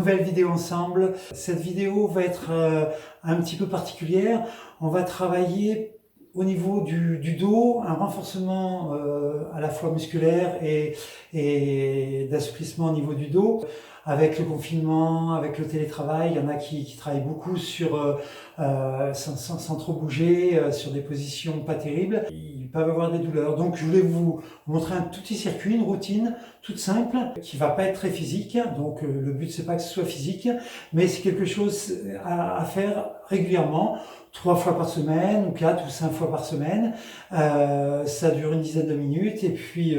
nouvelle vidéo ensemble. Cette vidéo va être un petit peu particulière. On va travailler au niveau du dos, un renforcement à la fois musculaire et d'assouplissement au niveau du dos. Avec le confinement, avec le télétravail, il y en a qui travaillent beaucoup sans trop bouger, sur des positions pas terribles. Ils peuvent avoir des douleurs. Donc je voulais vous montrer un tout petit circuit, une routine toute simple, qui va pas être très physique. Donc le but c'est pas que ce soit physique, mais c'est quelque chose à faire régulièrement. 3 fois par semaine, ou 4 ou 5 fois par semaine. Ça dure une dizaine de minutes et puis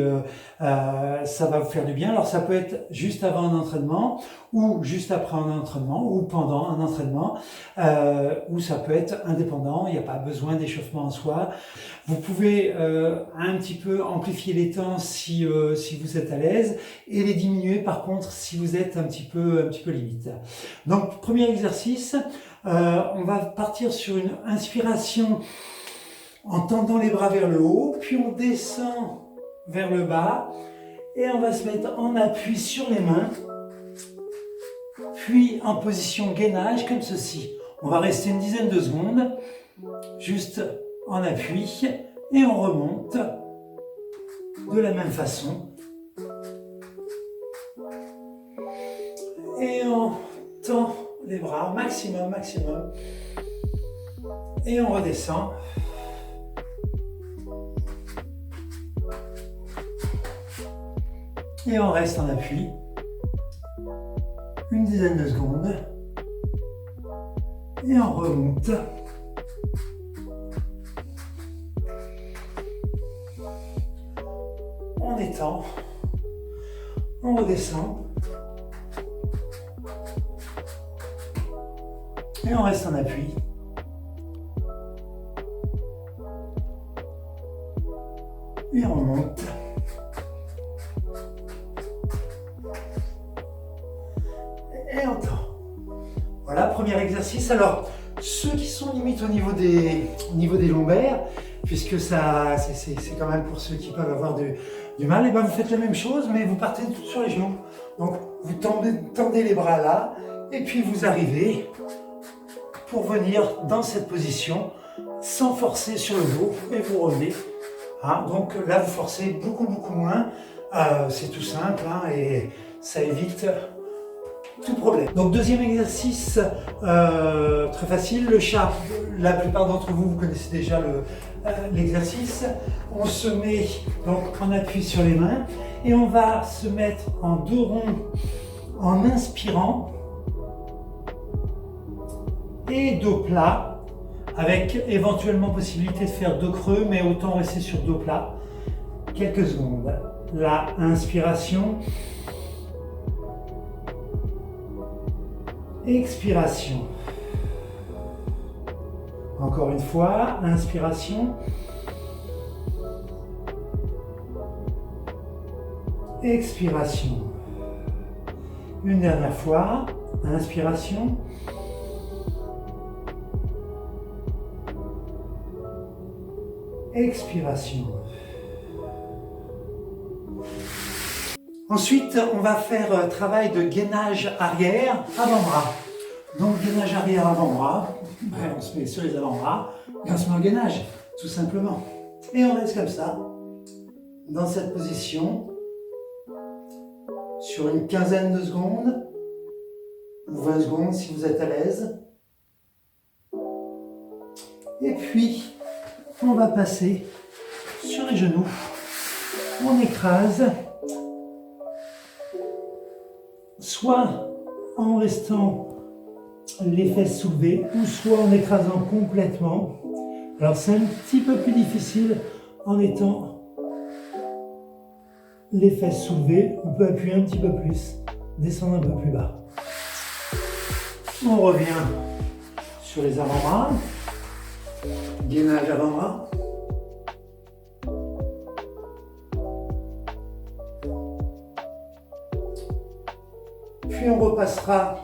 ça va vous faire du bien. Alors ça peut être juste avant un entraînement, ou juste après un entraînement, ou pendant un entraînement, ou ça peut être indépendant, il n'y a pas besoin d'échauffement en soi. Vous pouvez un petit peu amplifier les temps si vous êtes à l'aise, et les diminuer par contre si vous êtes un petit peu limite. Donc premier exercice, on va partir sur une inspiration en tendant les bras vers le haut, puis on descend vers le bas et on va se mettre en appui sur les mains, puis en position gainage comme ceci. On va rester une dizaine de secondes, juste en appui, et on remonte de la même façon. Et on tend les bras, maximum. Et on redescend. Et on reste en appui. Une dizaine de secondes. Et on remonte. On étend. On redescend. Et on reste en appui. Et on monte. Et on tend. Voilà, premier exercice. Alors, ceux qui sont limite au niveau des lombaires, puisque ça, c'est quand même pour ceux qui peuvent avoir du mal, et ben vous faites la même chose, mais vous partez tout sur les genoux. Donc, vous tendez les bras là, et puis vous arrivez pour venir dans cette position sans forcer sur le dos, et vous revenez. Donc là, vous forcez beaucoup moins. C'est tout simple et ça évite tout problème. Donc deuxième exercice, très facile, le chat. La plupart d'entre vous connaissez déjà l'exercice. On se met donc en appui sur les mains et on va se mettre en dos rond en inspirant et dos plat, avec éventuellement possibilité de faire dos creux, mais autant rester sur dos plat. Quelques secondes. La inspiration. Expiration. Encore une fois, inspiration. Expiration. Une dernière fois, inspiration. Expiration. Ensuite, on va faire travail de gainage arrière, avant-bras. Donc, gainage arrière, avant-bras. On se met sur les avant-bras et on se met en gainage, tout simplement. Et on reste comme ça, dans cette position, sur une quinzaine de secondes, ou 20 secondes si vous êtes à l'aise. Et puis, on va passer sur les genoux. On écrase, soit en restant les fesses soulevées, ou soit en écrasant complètement. Alors c'est un petit peu plus difficile en étant les fesses soulevées. On peut appuyer un petit peu plus, descendre un peu plus bas. On revient sur les avant-bras. Gainage avant-bras. Puis on repassera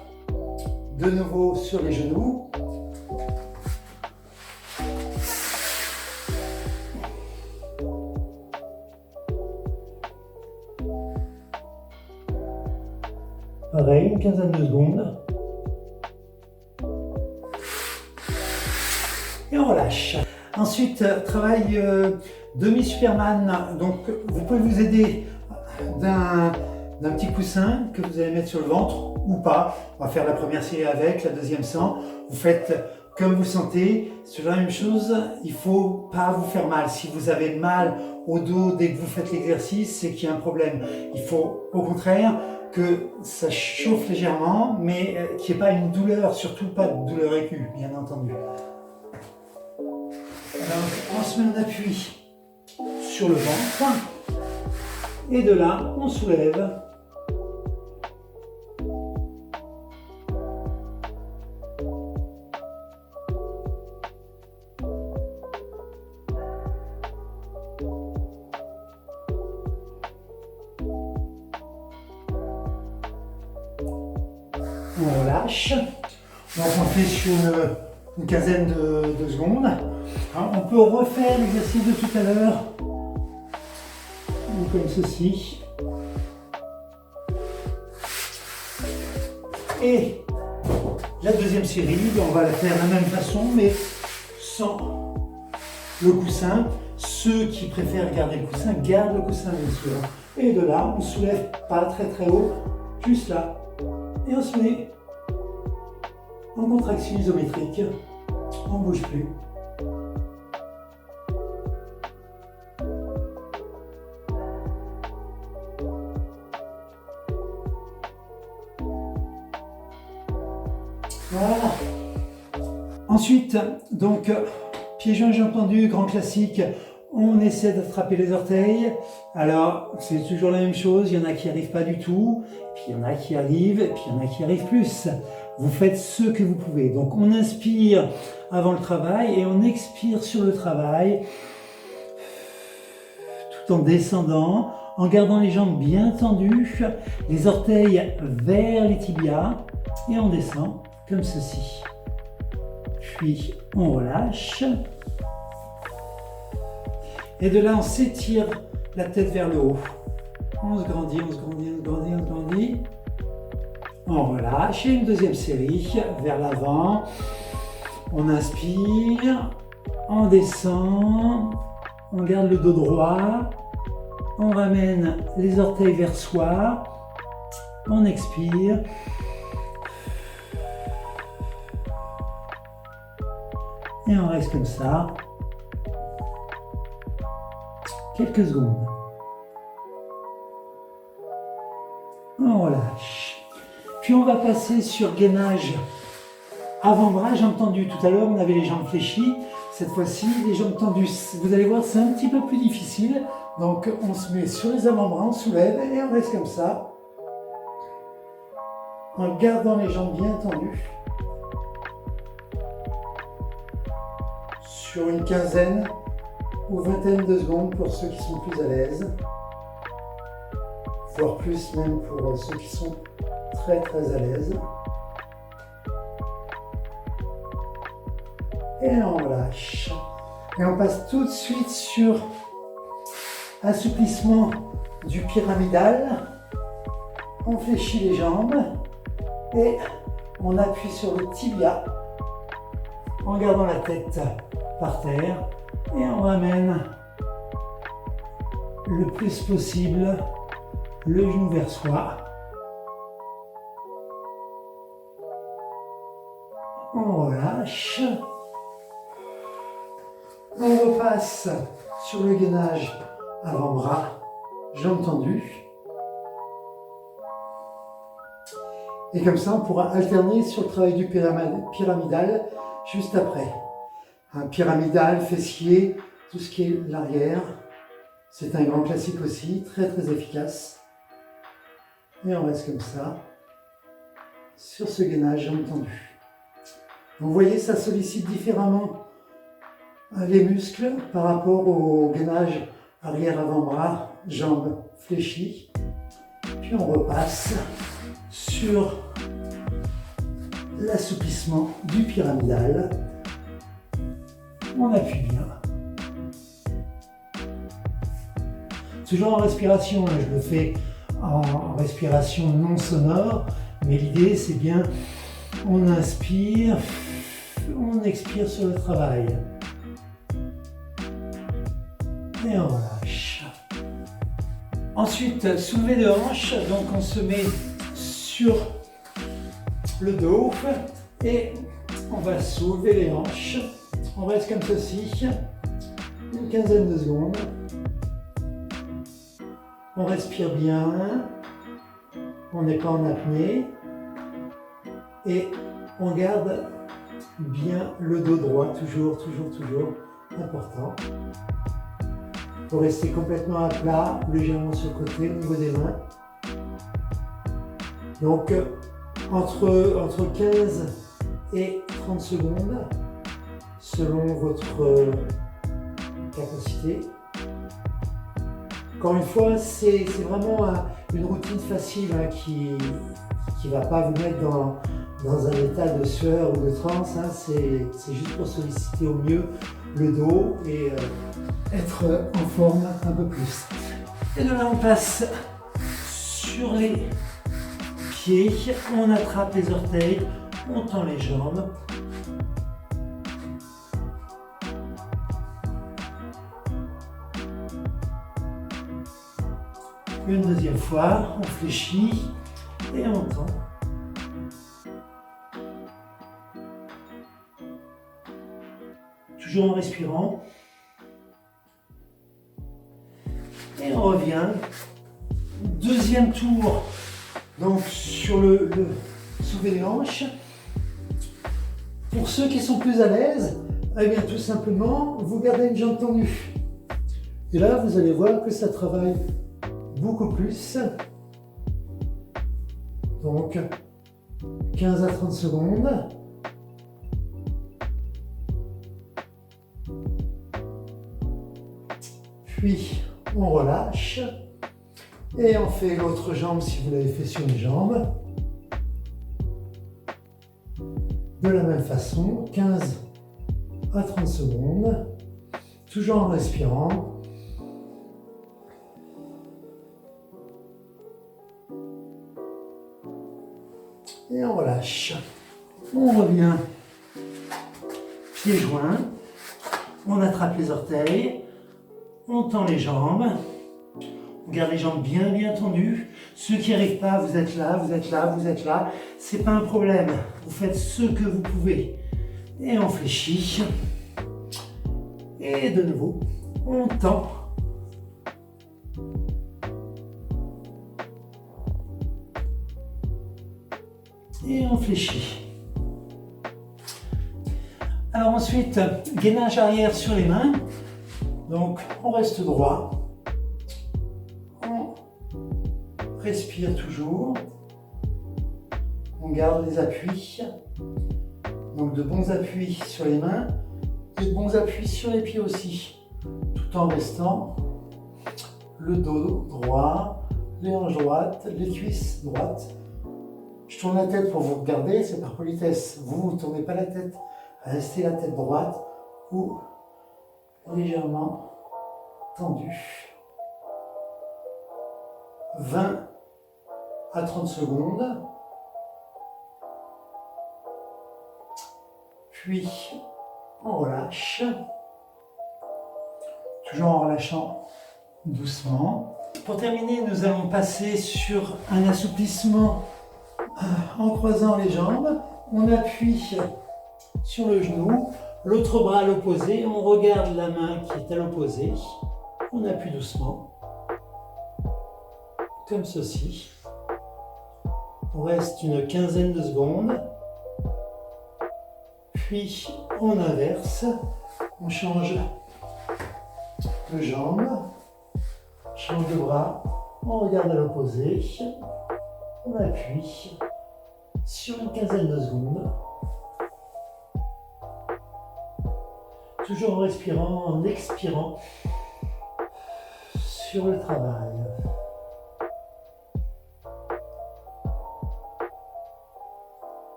de nouveau sur les genoux. pareil, une quinzaine de secondes. Et on relâche. Ensuite, travail demi-Superman. Donc, vous pouvez vous aider d'un petit coussin que vous allez mettre sur le ventre ou pas. On va faire la première série avec, la deuxième sans. Vous faites comme vous sentez. C'est la même chose, il ne faut pas vous faire mal. Si vous avez mal au dos dès que vous faites l'exercice, c'est qu'il y a un problème. Il faut au contraire que ça chauffe légèrement, mais qu'il n'y ait pas une douleur, surtout pas de douleur aiguë, bien entendu. Alors, on se met en appui sur le ventre. Et de là, on soulève. On relâche. Donc on fait sur une quinzaine de secondes. Alors, on peut refaire l'exercice de tout à l'heure. Comme ceci. Et la deuxième série, on va la faire de la même façon, mais sans le coussin. Ceux qui préfèrent garder le coussin, gardent le coussin bien sûr. Et de là, on soulève pas très très haut, juste là. Et on se met en contraction isométrique. On ne bouge plus. Voilà. Ensuite, donc, pieds joints, jambes tendues, grand classique, on essaie d'attraper les orteils. Alors, c'est toujours la même chose, il y en a qui n'y arrivent pas du tout, puis il y en a qui arrivent, et puis il y en a qui arrivent plus. Vous faites ce que vous pouvez. Donc, on inspire avant le travail et on expire sur le travail, tout en descendant, en gardant les jambes bien tendues, les orteils vers les tibias, et on descend comme ceci. Puis on relâche. Et de là, on s'étire la tête vers le haut. On se grandit, on se grandit, on se grandit, on se grandit. On relâche. Et une deuxième série vers l'avant. On inspire. On descend. On garde le dos droit. On ramène les orteils vers soi. On expire. Et on reste comme ça. Quelques secondes. On relâche. Puis on va passer sur gainage avant-bras, jambes tendues. Tout à l'heure, on avait les jambes fléchies. Cette fois-ci, les jambes tendues. Vous allez voir, c'est un petit peu plus difficile. Donc, on se met sur les avant-bras, on soulève et on reste comme ça. En gardant les jambes bien tendues. Sur une quinzaine ou vingtaine de secondes pour ceux qui sont plus à l'aise, voire plus même pour ceux qui sont très très à l'aise. Et on relâche. Et on passe tout de suite sur assouplissement du pyramidal. On fléchit les jambes et on appuie sur le tibia en gardant la tête par terre et on ramène le plus possible le genou vers soi. On relâche. On repasse sur le gainage avant-bras, jambes tendues. Et comme ça, on pourra alterner sur le travail du pyramidal juste après. Un pyramidal, fessier, tout ce qui est l'arrière. C'est un grand classique aussi, très très efficace. Et on reste comme ça, sur ce gainage jambes tendues. Vous voyez, ça sollicite différemment les muscles par rapport au gainage arrière-avant-bras, jambes fléchies. Puis on repasse sur l'assouplissement du pyramidal. On appuie bien. Toujours en respiration, je le fais en respiration non sonore, Mais l'idée, c'est bien, on inspire, on expire sur le travail. Et on relâche. Ensuite, soulever de hanche, donc on se met sur le dos et on va soulever les hanches. On reste comme ceci, une quinzaine de secondes. On respire bien, on n'est pas en apnée et on garde bien le dos droit, toujours, important. Pour rester complètement à plat, légèrement sur le côté au niveau des mains. Donc entre 15 et 30 secondes, selon votre capacité. Encore une fois, c'est vraiment une routine facile qui ne va pas vous mettre dans un état de sueur ou de transe. C'est juste pour solliciter au mieux le dos et être en forme un peu plus. Et de là, on passe sur les pieds, on attrape les orteils, on tend les jambes. Une deuxième fois, on fléchit et on tend. Toujours en respirant. Et on revient. Deuxième tour, donc sur le soulevé des hanches. Pour ceux qui sont plus à l'aise, eh bien tout simplement, vous gardez une jambe tendue. Et là, vous allez voir que ça travaille beaucoup plus. Donc 15 à 30 secondes. Puis on relâche et on fait l'autre jambe si vous l'avez fait sur une jambe. De la même façon, 15 à 30 secondes, toujours en respirant. Et on relâche. On revient pieds joints, on attrape les orteils, on tend les jambes, on garde les jambes bien tendues. Ceux qui n'y arrivent pas, vous êtes là, c'est pas un problème. Vous faites ce que vous pouvez. Et on fléchit. Et de nouveau, on tend. Et on fléchit. Alors ensuite, gainage arrière sur les mains. Donc on reste droit. On respire toujours. On garde les appuis. Donc de bons appuis sur les mains et de bons appuis sur les pieds aussi. Tout en restant le dos droit, les hanches droites, les cuisses droites. Je tourne la tête pour vous regarder, c'est par politesse. Vous ne tournez pas la tête. Restez la tête droite ou légèrement tendue. 20 à 30 secondes. Puis on relâche. Toujours en relâchant doucement. Pour terminer, nous allons passer sur un assouplissement en croisant les jambes. On appuie sur le genou, l'autre bras à l'opposé, on regarde la main qui est à l'opposé, on appuie doucement, comme ceci. On reste une quinzaine de secondes, puis on inverse, on change de jambe, change de bras, on regarde à l'opposé, on appuie sur une quinzaine de secondes. Toujours en respirant, en expirant sur le travail.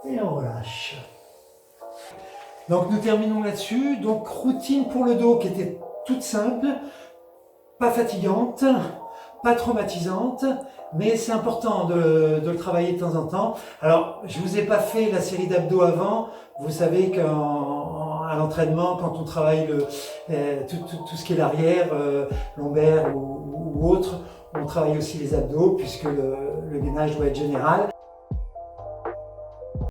Et on relâche. Donc nous terminons là-dessus. Donc routine pour le dos qui était toute simple, pas fatigante, pas traumatisante, mais c'est important de le travailler de temps en temps. Alors, je vous ai pas fait la série d'abdos avant. Vous savez qu'à l'entraînement, quand on travaille tout ce qui est l'arrière, lombaire ou autre, on travaille aussi les abdos puisque le gainage doit être général.